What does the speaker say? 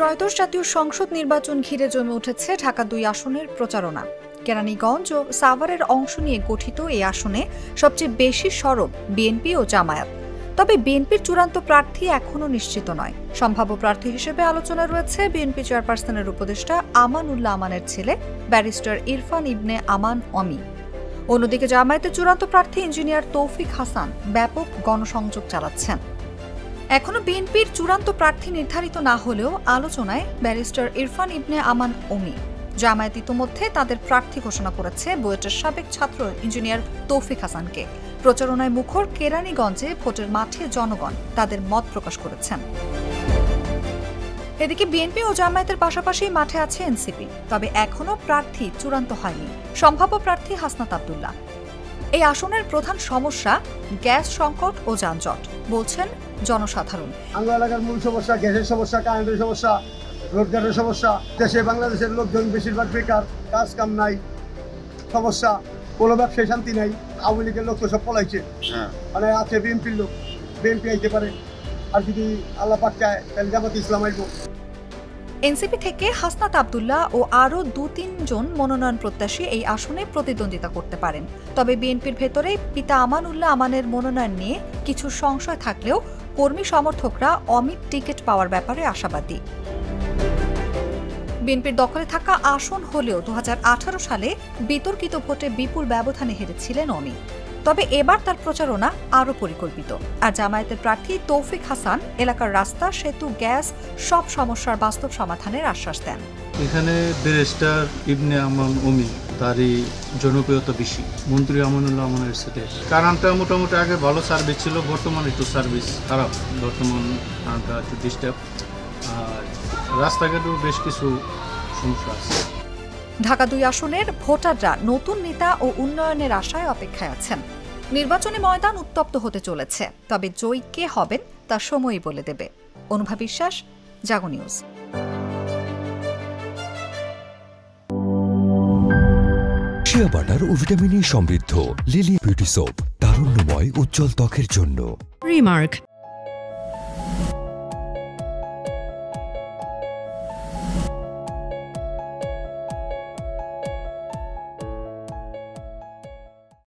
ত্রয়োদশ জাতীয় সংসদ নির্বাচন ঘিরে জমে উঠেছে ঢাকা-২ আসনের প্রচারণা। কেরানীগঞ্জ ও সাভারের অংশ নিয়ে গঠিত এই আসনে সবচেয়ে বেশি সরব বিএনপি ও জামায়াত। তবে বিএনপির চূড়ান্ত প্রার্থী এখনও নিশ্চিত নয়। সম্ভাব্য প্রার্থী হিসেবে আলোচনায় রয়েছে বিএনপি চেয়ারপারসনের উপদেষ্টা আমানুল্লাহ আমানের ছেলে ব্যারিস্টার ইরফান ইবনে আমান অমি। অন্যদিকে জামায়াতের চূড়ান্ত প্রার্থী ইঞ্জিনিয়ার তৌফিক হাসান ব্যাপক গণসংযোগ চালাচ্ছেন। এখনো বিএনপির চূড়ান্ত প্রার্থী নির্ধারিত না হলেও আলোচনায় ব্যারিস্টার ইরফান ইবনে আমান অমি। জামায়াত ইতোমধ্যে তাদের প্রার্থী ঘোষণা করেছে বুয়েটের সাবেক ছাত্র ইঞ্জিনিয়ার তৌফিক হাসানকে। প্রচারণায় মুখর কেরানীগঞ্জে ভোটের মাঠে জনগণ তাদের মত প্রকাশ করেছেন। এদিকে বিএনপি ও জামায়াতের পাশাপাশি মাঠে আছে এনসিপি। তবে এখনো প্রার্থী চূড়ান্ত হয়নি। সম্ভাব্য প্রার্থী হাসনাত আব্দুল্লাহ। এই আসনের প্রধান সমস্যা গ্যাস সংকট ও যানজট বলছেন জনসাধারণ। আঙ্গুল এলাকার মূল সমস্যা গ্যাসের সমস্যা, কারেন্টের সমস্যা, রোজগারের সমস্যা। দেশে বাংলাদেশের লোকজন বেশিরভাগ বেকার, কাজ কাম নাই, সমস্যা, কোনো ব্যবসায় শান্তি নাই। আওয়ামী লীগের লোক তো সব পলাইছে, মানে আছে বিএনপির লোক, বিএনপি আইতে পারে, আর যদি আল্লাহ পাক চায় তাহলে জামাত ইসলাম আইব। এনসিপি থেকে হাসনাত আব্দুল্লাহ ও আরও ২-৩ জন মনোনয়ন প্রত্যাশী এই আসনে প্রতিদ্বন্দ্বিতা করতে পারেন। তবে বিএনপির ভেতরে পিতা আমানুল্লাহ আমানের মনোনয়ন নিয়ে কিছু সংশয় থাকলেও কর্মী সমর্থকরা অমিত টিকিট পাওয়ার ব্যাপারে আশাবাদী। বিএনপির দখলে থাকা আসন হলেও ২০১৮ সালে বিতর্কিত ভোটে বিপুল ব্যবধানে হেরেছিলেন অমি। তবে এবার তার প্রচারণা আরও পরিকল্পিত। আর জামায়াতের প্রার্থী তৌফিক হাসান এলাকার রাস্তা, সেতু, গ্যাস সব সমস্যার বাস্তব সমাধানের আশ্বাস দেন। এখানে ব্যারিস্টার ইবনে আমান অমি, তারই জনপ্রিয়তা বেশি মন্ত্রী আমানুল্লাহ আমানের সাথে। কারণটা মোটামুটি আগে ভালো সার্ভিস ছিল, বর্তমানে একটু সার্ভিস খারাপ। বর্তমান একটু ডিস্টার্ব, আর রাস্তাঘাটেও বেশ কিছু সমস্যা আছে। ঢাকা-২ আসনের ভোটাররা নতুন নেতা ও উন্নয়নের আশায় অপেক্ষায় আছেন। নির্বাচনী ময়দান উত্তপ্ত হতে চলেছে, তবে জয়ী কে হবেন তা সময়ই বলে দেবে। অনুভা বিশ্বাস, জাগো নিউজ। শিয়া বাটার ও ভিটামিন ই সমৃদ্ধ লিলি বিউটি সোপ, তারুণ্যময় উজ্জ্বল ত্বকের জন্য। রিমার্ক